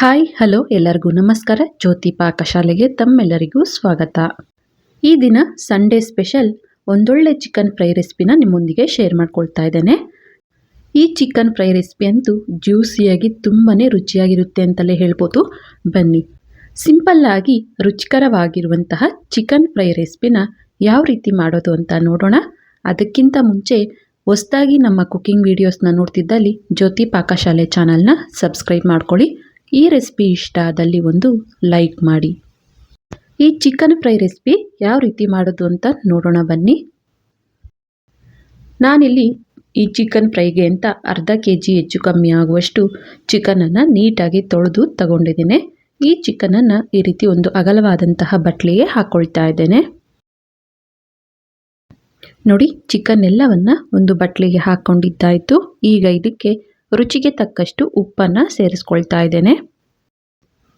Hi hello ಎಲ್ಲರಿಗೂ ನಮಸ್ಕಾರ. ಜ್ಯೋತಿ ಪಾಕಶಾಲೆಗೆ ತಮ್ಮೆಲ್ಲರಿಗೂ ಸ್ವಾಗತ. ಈ ದಿನ ಸಂಡೇ ಸ್ಪೆಷಲ್ ಒಂದೊಳ್ಳೆ ಚಿಕನ್ ಫ್ರೈ ರೆಸಿಪಿನ ನಿಮ್ಮೊಂದಿಗೆ ಶೇರ್ ಮಾಡ್ಕೊಳ್ತಾ ಇದ್ದೇನೆ. ಈ ಚಿಕನ್ ಫ್ರೈ ರೆಸಿಪಿ ಅಂತೂ ಜ್ಯೂಸಿಯಾಗಿ ತುಂಬಾ ರುಚಿಯಾಗಿರುತ್ತೆ ಅಂತಲೇ ಹೇಳ್ಬೋದು. ಬನ್ನಿ ಸಿಂಪಲ್ಲಾಗಿ ರುಚಿಕರವಾಗಿರುವಂತಹ ಚಿಕನ್ ಫ್ರೈ ರೆಸಿಪಿನ ಯಾವ ರೀತಿ ಮಾಡೋದು ಅಂತ ನೋಡೋಣ. ಅದಕ್ಕಿಂತ ಮುಂಚೆ ಹೊಸದಾಗಿ ನಮ್ಮ ಕುಕ್ಕಿಂಗ್ ವೀಡಿಯೋಸ್ನ ನೋಡ್ತಿದ್ದಲ್ಲಿ ಜ್ಯೋತಿ ಪಾಕಶಾಲೆ ಚಾನಲ್ನ ಸಬ್ಸ್ಕ್ರೈಬ್ ಮಾಡ್ಕೊಳ್ಳಿ. ಈ ರೆಸಿಪಿ ಇಷ್ಟ ಆದಲ್ಲಿ ಒಂದು ಲೈಕ್ ಮಾಡಿ. ಈ ಚಿಕನ್ ಫ್ರೈ ರೆಸಿಪಿ ಯಾವ ರೀತಿ ಮಾಡೋದು ಅಂತ ನೋಡೋಣ ಬನ್ನಿ. ನಾನಿಲ್ಲಿ ಈ ಚಿಕನ್ ಫ್ರೈಗೆ ಅಂತ ಅರ್ಧ kg ಹೆಚ್ಚು ಕಮ್ಮಿ ಆಗುವಷ್ಟು ಚಿಕನನ್ನು ನೀಟಾಗಿ ತೊಳೆದು ತಗೊಂಡಿದ್ದೇನೆ. ಈ ಚಿಕನನ್ನು ಈ ರೀತಿ ಒಂದು ಅಗಲವಾದಂತಹ ಬಟ್ಲಿಗೆ ಹಾಕ್ಕೊಳ್ತಾ ಇದ್ದೇನೆ. ನೋಡಿ, ಚಿಕನ್ ಎಲ್ಲವನ್ನ ಒಂದು ಬಟ್ಲಿಗೆ ಹಾಕ್ಕೊಂಡಿದ್ದಾಯಿತು. ಈಗ ಇದಕ್ಕೆ ರುಚಿಗೆ ತಕ್ಕಷ್ಟು ಉಪ್ಪನ್ನು ಸೇರಿಸ್ಕೊಳ್ತಾ ಇದ್ದೇನೆ.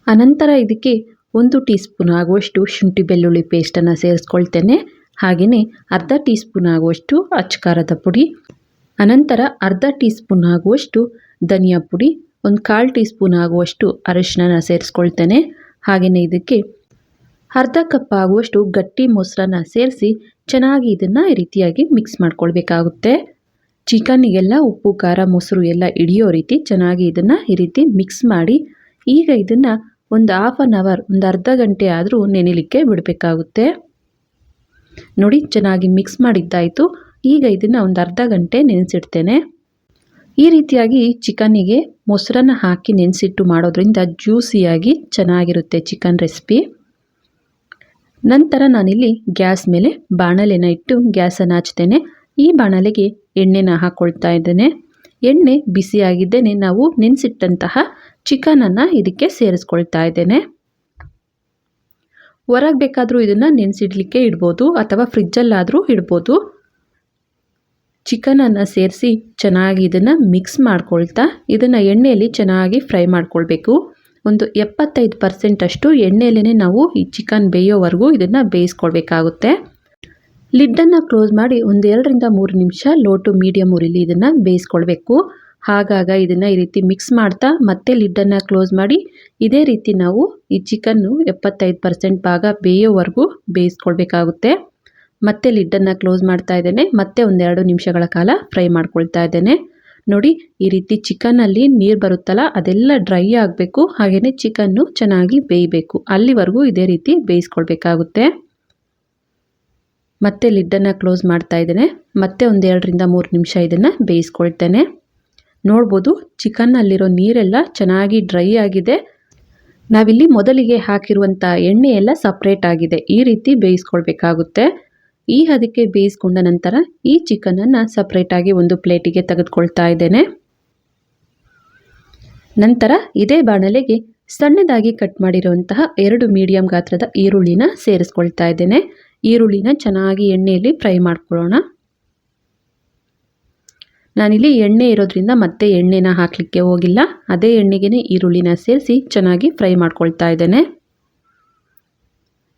ಅನಂತರ ಇದಕ್ಕೆ 1 ಟೀ ಸ್ಪೂನ್ ಆಗುವಷ್ಟು ಶುಂಠಿ ಬೆಳ್ಳುಳ್ಳಿ ಪೇಸ್ಟನ್ನು ಸೇರಿಸ್ಕೊಳ್ತೇನೆ. ಹಾಗೆಯೇ ಅರ್ಧ ಟೀ ಸ್ಪೂನ್ ಆಗುವಷ್ಟು ಅಚ್ಚಕಾರದ ಪುಡಿ, ಅನಂತರ ಅರ್ಧ ಟೀ ಸ್ಪೂನ್ ಆಗುವಷ್ಟು ಧನಿಯಾ ಪುಡಿ, 1/4 ಟೀ ಸ್ಪೂನ್ ಆಗುವಷ್ಟು ಅರಿಶಿನ ಸೇರಿಸ್ಕೊಳ್ತೇನೆ. ಹಾಗೆಯೇ ಇದಕ್ಕೆ ಅರ್ಧ ಕಪ್ ಆಗುವಷ್ಟು ಗಟ್ಟಿ ಮೊಸರನ್ನ ಸೇರಿಸಿ ಚೆನ್ನಾಗಿ ಇದನ್ನು ಈ ರೀತಿಯಾಗಿ ಮಿಕ್ಸ್ ಮಾಡ್ಕೊಳ್ಬೇಕಾಗುತ್ತೆ. ಚಿಕನ್ನಿಗೆಲ್ಲ ಉಪ್ಪು ಖಾರ ಮೊಸರು ಎಲ್ಲ ಹಿಡಿಯೋ ರೀತಿ ಚೆನ್ನಾಗಿ ಇದನ್ನು ಈ ರೀತಿ ಮಿಕ್ಸ್ ಮಾಡಿ ಈಗ ಇದನ್ನು ಒಂದು ಹಾಫ್ ಆನ್ ಅವರ್, ಒಂದು ಅರ್ಧ ಗಂಟೆ ಆದರೂ ನೆನೆಯಲಿಕ್ಕೆ ಬಿಡಬೇಕಾಗುತ್ತೆ. ನೋಡಿ, ಚೆನ್ನಾಗಿ ಮಿಕ್ಸ್ ಮಾಡಿದ್ದಾಯಿತು. ಈಗ ಇದನ್ನು ಒಂದು ಅರ್ಧ ಗಂಟೆ ನೆನೆಸಿಡ್ತೇನೆ. ಈ ರೀತಿಯಾಗಿ ಚಿಕನ್ನಿಗೆ ಮೊಸರನ್ನು ಹಾಕಿ ನೆನೆಸಿಟ್ಟು ಮಾಡೋದ್ರಿಂದ ಜ್ಯೂಸಿಯಾಗಿ ಚೆನ್ನಾಗಿರುತ್ತೆ ಚಿಕನ್ ರೆಸಿಪಿ. ನಂತರ ನಾನಿಲ್ಲಿ ಗ್ಯಾಸ್ ಮೇಲೆ ಬಾಣಲೆನ ಇಟ್ಟು ಗ್ಯಾಸನ್ನು ಹಚ್ತೇನೆ. ಈ ಬಾಣಲೆಗೆ ಎಣ್ಣೆನ ಹಾಕ್ಕೊಳ್ತಾ ಇದ್ದೇನೆ. ಎಣ್ಣೆ ಬಿಸಿಯಾಗಿದ್ದೇನೆ ನಾವು ನೆನೆಸಿಟ್ಟಂತಹ ಚಿಕನನ್ನು ಇದಕ್ಕೆ ಸೇರಿಸ್ಕೊಳ್ತಾ ಇದ್ದೇನೆ. ಹೊರಗೆ ಬೇಕಾದರೂ ಇದನ್ನು ನೆನೆಸಿಡ್ಲಿಕ್ಕೆ ಇಡ್ಬೋದು ಅಥವಾ ಫ್ರಿಜ್ಜಲ್ಲಾದರೂ ಇಡ್ಬೋದು. ಚಿಕನನ್ನು ಸೇರಿಸಿ ಚೆನ್ನಾಗಿ ಇದನ್ನು ಮಿಕ್ಸ್ ಮಾಡ್ಕೊಳ್ತಾ ಇದನ್ನು ಎಣ್ಣೆಯಲ್ಲಿ ಚೆನ್ನಾಗಿ ಫ್ರೈ ಮಾಡ್ಕೊಳ್ಬೇಕು. ಒಂದು 75% ಅಷ್ಟು ಎಣ್ಣೆಯಲ್ಲೇ ನಾವು ಈ ಚಿಕನ್ ಬೇಯೋವರೆಗೂ ಇದನ್ನು ಬೇಯಿಸ್ಕೊಳ್ಬೇಕಾಗುತ್ತೆ. ಲಿಡ್ಡನ್ನು ಕ್ಲೋಸ್ ಮಾಡಿ ಒಂದು 2 ರಿಂದ 3 ನಿಮಿಷ ಲೋ ಟು ಮೀಡಿಯಮ್ ಉರಿಲಿ ಇದನ್ನು ಬೇಯಿಸ್ಕೊಳ್ಬೇಕು. ಹಾಗಾಗ ಇದನ್ನು ಈ ರೀತಿ ಮಿಕ್ಸ್ ಮಾಡ್ತಾ ಮತ್ತೆ ಲಿಡ್ಡನ್ನು ಕ್ಲೋಸ್ ಮಾಡಿ ಇದೇ ರೀತಿ ನಾವು ಈ ಚಿಕನ್ನು 75% ಭಾಗ ಬೇಯೋವರೆಗೂ ಬೇಯಿಸ್ಕೊಳ್ಬೇಕಾಗುತ್ತೆ. ಮತ್ತೆ ಲಿಡ್ಡನ್ನು ಕ್ಲೋಸ್ ಮಾಡ್ತಾ ಇದ್ದೇನೆ. ಮತ್ತೆ ಒಂದು 2 ನಿಮಿಷಗಳ ಕಾಲ ಫ್ರೈ ಮಾಡ್ಕೊಳ್ತಾ ಇದ್ದೇನೆ. ನೋಡಿ, ಈ ರೀತಿ ಚಿಕನ್ನಲ್ಲಿ ನೀರು ಬರುತ್ತಲ್ಲ ಅದೆಲ್ಲ ಡ್ರೈ ಆಗಬೇಕು. ಹಾಗೆಯೇ ಚಿಕನ್ನು ಚೆನ್ನಾಗಿ ಬೇಯಬೇಕು. ಅಲ್ಲಿವರೆಗೂ ಇದೇ ರೀತಿ ಬೇಯಿಸ್ಕೊಳ್ಬೇಕಾಗುತ್ತೆ. ಮತ್ತೆ ಲಿಡ್ಡನ್ನು ಕ್ಲೋಸ್ ಮಾಡ್ತಾ ಇದ್ದೇನೆ. ಮತ್ತೆ ಒಂದು 2 ರಿಂದ 3 ನಿಮಿಷ ಇದನ್ನು ಬೇಯಿಸ್ಕೊಳ್ತೇನೆ. ನೋಡ್ಬೋದು, ಚಿಕನ್ನಲ್ಲಿರೋ ನೀರೆಲ್ಲ ಚೆನ್ನಾಗಿ ಡ್ರೈ ಆಗಿದೆ. ನಾವಿಲ್ಲಿ ಮೊದಲಿಗೆ ಹಾಕಿರುವಂಥ ಎಣ್ಣೆ ಎಲ್ಲ ಸಪ್ರೇಟ್ ಆಗಿದೆ. ಈ ರೀತಿ ಬೇಯಿಸ್ಕೊಳ್ಬೇಕಾಗುತ್ತೆ. ಈ ಹದಕ್ಕೆ ಬೇಯಿಸ್ಕೊಂಡ ನಂತರ ಈ ಚಿಕನನ್ನು ಸಪ್ರೇಟಾಗಿ ಒಂದು ಪ್ಲೇಟಿಗೆ ತೆಗೆದುಕೊಳ್ತಾ ಇದ್ದೇನೆ. ನಂತರ ಇದೇ ಬಾಣಲೆಗೆ ಸಣ್ಣದಾಗಿ ಕಟ್ ಮಾಡಿರುವಂತಹ 2 ಮೀಡಿಯಂ ಗಾತ್ರದ ಈರುಳ್ಳಿನ ಸೇರಿಸ್ಕೊಳ್ತಾ ಇದ್ದೇನೆ. ಈರುಳ್ಳಿನ ಚೆನ್ನಾಗಿ ಎಣ್ಣೆಯಲ್ಲಿ ಫ್ರೈ ಮಾಡ್ಕೊಳ್ಳೋಣ. ನಾನಿಲ್ಲಿ ಎಣ್ಣೆ ಇರೋದ್ರಿಂದ ಮತ್ತೆ ಎಣ್ಣೆನ ಹಾಕಲಿಕ್ಕೆ ಹೋಗಿಲ್ಲ. ಅದೇ ಎಣ್ಣೆಗೆ ಈರುಳ್ಳಿನ ಸೇರಿಸಿ ಚೆನ್ನಾಗಿ ಫ್ರೈ ಮಾಡ್ಕೊಳ್ತಾ ಇದ್ದೇನೆ.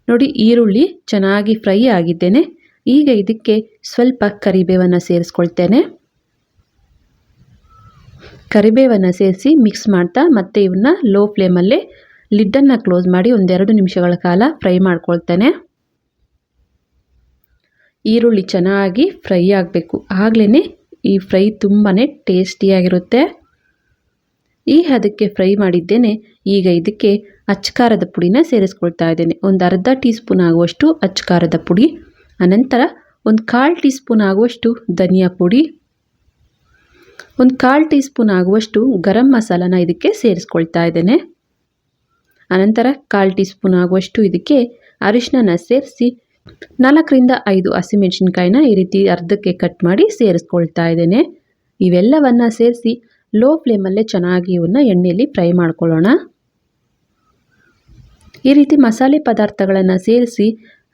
ನೋಡಿ, ಈರುಳ್ಳಿ ಚೆನ್ನಾಗಿ ಫ್ರೈ ಆಗಿದ್ದೇನೆ. ಈಗ ಇದಕ್ಕೆ ಸ್ವಲ್ಪ ಕರಿಬೇವನ್ನು ಸೇರಿಸ್ಕೊಳ್ತೇನೆ. ಕರಿಬೇವನ್ನು ಸೇರಿಸಿ ಮಿಕ್ಸ್ ಮಾಡ್ತಾ ಮತ್ತೆ ಇವನ್ನ ಲೋ ಫ್ಲೇಮಲ್ಲೇ ಲಿಡ್ಡನ್ನು ಕ್ಲೋಸ್ ಮಾಡಿ ಒಂದು 2 ನಿಮಿಷಗಳ ಕಾಲ ಫ್ರೈ ಮಾಡ್ಕೊಳ್ತೇನೆ. ಈರುಳ್ಳಿ ಚೆನ್ನಾಗಿ ಫ್ರೈ ಆಗಬೇಕು. ಆಗಲೇ ಈ ಫ್ರೈ ತುಂಬಾ ಟೇಸ್ಟಿಯಾಗಿರುತ್ತೆ. ಈ ಹದಕ್ಕೆ ಫ್ರೈ ಮಾಡಿದ್ದೇನೆ. ಈಗ ಇದಕ್ಕೆ ಅಚ್ಚಕಾರದ ಪುಡಿನ ಸೇರಿಸ್ಕೊಳ್ತಾ ಇದ್ದೇನೆ. ಒಂದು ಅರ್ಧ ಟೀ ಸ್ಪೂನ್ ಆಗುವಷ್ಟು ಅಚ್ಚಕಾರದ ಪುಡಿ, ಅನಂತರ 1/4 ಟೀ ಸ್ಪೂನ್ ಆಗುವಷ್ಟು ಧನಿಯಾ ಪುಡಿ, 1/4 ಟೀ ಸ್ಪೂನ್ ಆಗುವಷ್ಟು ಗರಂ ಮಸಾಲನ ಇದಕ್ಕೆ ಸೇರಿಸ್ಕೊಳ್ತಾ ಇದ್ದೇನೆ. ಅನಂತರ 1/4 ಟೀ ಸ್ಪೂನ್ ಆಗುವಷ್ಟು ಇದಕ್ಕೆ ಅರಿಶಿನ ಸೇರಿಸಿ 4 ರಿಂದ 5 ಹಸಿಮೆಣಸಿನ್ಕಾಯಿನ ಈ ರೀತಿ ಅರ್ಧಕ್ಕೆ ಕಟ್ ಮಾಡಿ ಸೇರಿಸ್ಕೊಳ್ತಾ ಇದ್ದೇನೆ. ಇವೆಲ್ಲವನ್ನ ಸೇರಿಸಿ ಲೋ ಫ್ಲೇಮಲ್ಲೇ ಚೆನ್ನಾಗಿ ಇವನ್ನ ಎಣ್ಣೆಯಲ್ಲಿ ಫ್ರೈ ಮಾಡ್ಕೊಳ್ಳೋಣ. ಈ ರೀತಿ ಮಸಾಲೆ ಪದಾರ್ಥಗಳನ್ನು ಸೇರಿಸಿ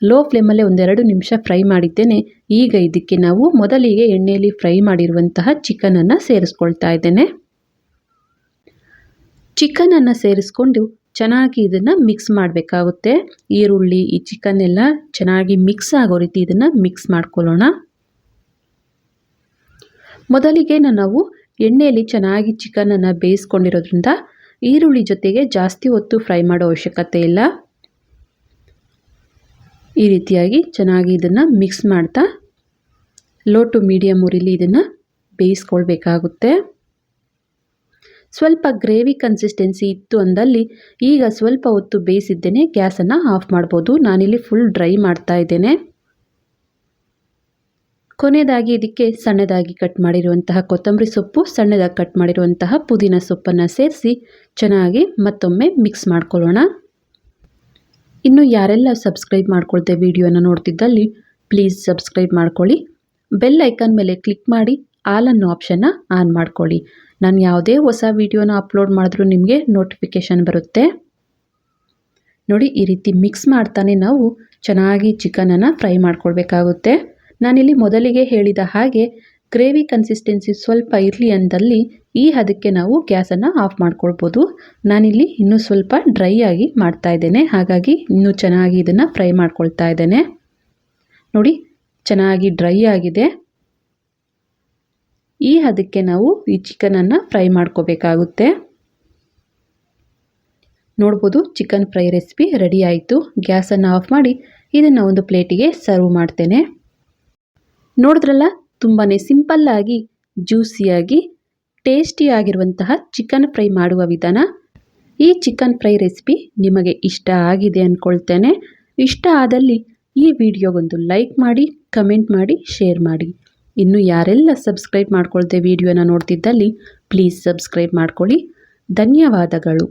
ಲೋ ಫ್ಲೇಮಲ್ಲೇ ಒಂದು 2 ನಿಮಿಷ ಫ್ರೈ ಮಾಡಿದ್ದೇನೆ. ಈಗ ಇದಕ್ಕೆ ನಾವು ಮೊದಲಿಗೆ ಎಣ್ಣೆಯಲ್ಲಿ ಫ್ರೈ ಮಾಡಿರುವಂತಹ ಚಿಕನನ್ನು ಸೇರಿಸ್ಕೊಳ್ತಾ ಇದ್ದೇನೆ. ಚಿಕನನ್ನು ಸೇರಿಸ್ಕೊಂಡು ಚೆನ್ನಾಗಿ ಇದನ್ನು ಮಿಕ್ಸ್ ಮಾಡಬೇಕಾಗುತ್ತೆ. ಈರುಳ್ಳಿ ಈ ಚಿಕನ್ ಎಲ್ಲ ಚೆನ್ನಾಗಿ ಮಿಕ್ಸ್ ಆಗೋ ರೀತಿ ಇದನ್ನು ಮಿಕ್ಸ್ ಮಾಡ್ಕೊಳ್ಳೋಣ. ಮೊದಲಿಗೆ ನಾವು ಎಣ್ಣೆಯಲ್ಲಿ ಚೆನ್ನಾಗಿ ಚಿಕನನ್ನು ಬೇಯಿಸ್ಕೊಂಡಿರೋದ್ರಿಂದ ಈರುಳ್ಳಿ ಜೊತೆಗೆ ಜಾಸ್ತಿ ಹೊತ್ತು ಫ್ರೈ ಮಾಡೋ ಅವಶ್ಯಕತೆ ಇಲ್ಲ. ಈ ರೀತಿಯಾಗಿ ಚೆನ್ನಾಗಿ ಇದನ್ನು ಮಿಕ್ಸ್ ಮಾಡ್ತಾ ಲೋ ಟು ಮೀಡಿಯಮ್ ಉರಿಲಿ ಇದನ್ನು ಬೇಯಿಸ್ಕೊಳ್ಬೇಕಾಗುತ್ತೆ. ಸ್ವಲ್ಪ ಗ್ರೇವಿ ಕನ್ಸಿಸ್ಟೆನ್ಸಿ ಇತ್ತು ಅಂದಲ್ಲಿ ಈಗ ಸ್ವಲ್ಪ ಹೊತ್ತು ಬೇಯಿಸಿದ್ದೇನೆ ಗ್ಯಾಸನ್ನು ಆಫ್ ಮಾಡ್ಬೋದು. ನಾನಿಲ್ಲಿ ಫುಲ್ ಡ್ರೈ ಮಾಡ್ತಾ ಇದ್ದೇನೆ. ಕೊನೆಯದಾಗಿ ಇದಕ್ಕೆ ಸಣ್ಣದಾಗಿ ಕಟ್ ಮಾಡಿರುವಂತಹ ಕೊತ್ತಂಬರಿ ಸೊಪ್ಪು, ಸಣ್ಣದಾಗಿ ಕಟ್ ಮಾಡಿರುವಂತಹ ಪುದೀನ ಸೊಪ್ಪನ್ನು ಸೇರಿಸಿ ಚೆನ್ನಾಗಿ ಮತ್ತೊಮ್ಮೆ ಮಿಕ್ಸ್ ಮಾಡ್ಕೊಳ್ಳೋಣ. ಇನ್ನು ಯಾರೆಲ್ಲ ಸಬ್ಸ್ಕ್ರೈಬ್ ಮಾಡ್ಕೊಳ್ತೆ ವಿಡಿಯೋನ ನೋಡ್ತಿದ್ದಲ್ಲಿ ಪ್ಲೀಸ್ ಸಬ್ಸ್ಕ್ರೈಬ್ ಮಾಡ್ಕೊಳ್ಳಿ. ಬೆಲ್ ಐಕಾನ್ ಮೇಲೆ ಕ್ಲಿಕ್ ಮಾಡಿ ಆಲ್ ಅನ್ನೋ ಆಪ್ಷನ್ನ ಆನ್ ಮಾಡ್ಕೊಳ್ಳಿ. ನಾನು ಯಾವುದೇ ಹೊಸ ವಿಡಿಯೋನ ಅಪ್ಲೋಡ್ ಮಾಡಿದ್ರೂ ನಿಮಗೆ ನೋಟಿಫಿಕೇಷನ್ ಬರುತ್ತೆ. ನೋಡಿ, ಈ ರೀತಿ ಮಿಕ್ಸ್ ಮಾಡ್ತಾನೆ ನಾವು ಚೆನ್ನಾಗಿ ಚಿಕನನ್ನು ಫ್ರೈ ಮಾಡ್ಕೊಳ್ಬೇಕಾಗುತ್ತೆ. ನಾನಿಲ್ಲಿ ಮೊದಲಿಗೆ ಹೇಳಿದ ಹಾಗೆ ಗ್ರೇವಿ ಕನ್ಸಿಸ್ಟೆನ್ಸಿ ಸ್ವಲ್ಪ ಇರಲಿ ಅಂದಲ್ಲಿ ಈ ಹದಕ್ಕೆ ನಾವು ಗ್ಯಾಸನ್ನು ಆಫ್ ಮಾಡ್ಕೊಳ್ಬೋದು. ನಾನಿಲ್ಲಿ ಇನ್ನೂ ಸ್ವಲ್ಪ ಡ್ರೈ ಆಗಿ ಮಾಡ್ತಾ ಇದ್ದೇನೆ, ಹಾಗಾಗಿ ಇನ್ನೂ ಚೆನ್ನಾಗಿ ಇದನ್ನು ಫ್ರೈ ಮಾಡ್ಕೊಳ್ತಾ ಇದ್ದೇನೆ. ನೋಡಿ, ಚೆನ್ನಾಗಿ ಡ್ರೈ ಆಗಿದೆ. ಈ ಹದಕ್ಕೆ ನಾವು ಈ ಚಿಕನನ್ನು ಫ್ರೈ ಮಾಡ್ಕೋಬೇಕಾಗುತ್ತೆ. ನೋಡ್ಬೋದು, ಚಿಕನ್ ಫ್ರೈ ರೆಸಿಪಿ ರೆಡಿ ಆಯಿತು. ಗ್ಯಾಸನ್ನು ಆಫ್ ಮಾಡಿ ಇದನ್ನು ಒಂದು ಪ್ಲೇಟಿಗೆ ಸರ್ವ್ ಮಾಡ್ತೇನೆ. ನೋಡಿದ್ರಲ್ಲ, ತುಂಬಾ ಸಿಂಪಲ್ಲಾಗಿ ಜ್ಯೂಸಿಯಾಗಿ ಟೇಸ್ಟಿಯಾಗಿರುವಂತಹ ಚಿಕನ್ ಫ್ರೈ ಮಾಡುವ ವಿಧಾನ. ಈ ಚಿಕನ್ ಫ್ರೈ ರೆಸಿಪಿ ನಿಮಗೆ ಇಷ್ಟ ಆಗಿದೆ ಅಂದ್ಕೊಳ್ತೇನೆ. ಇಷ್ಟ ಆದಲ್ಲಿ ಈ ವಿಡಿಯೋಗೊಂದು ಲೈಕ್ ಮಾಡಿ, ಕಮೆಂಟ್ ಮಾಡಿ, ಶೇರ್ ಮಾಡಿ. ಇನ್ನು ಯಾರೆಲ್ಲ ಸಬ್ಸ್ಕ್ರೈಬ್ ಮಾಡ್ಕೊಳ್ದೆ ವಿಡಿಯೋನ ನೋಡ್ತಿದ್ದಲ್ಲಿ ಪ್ಲೀಸ್ ಸಬ್ಸ್ಕ್ರೈಬ್ ಮಾಡ್ಕೊಳ್ಳಿ. ಧನ್ಯವಾದಗಳು.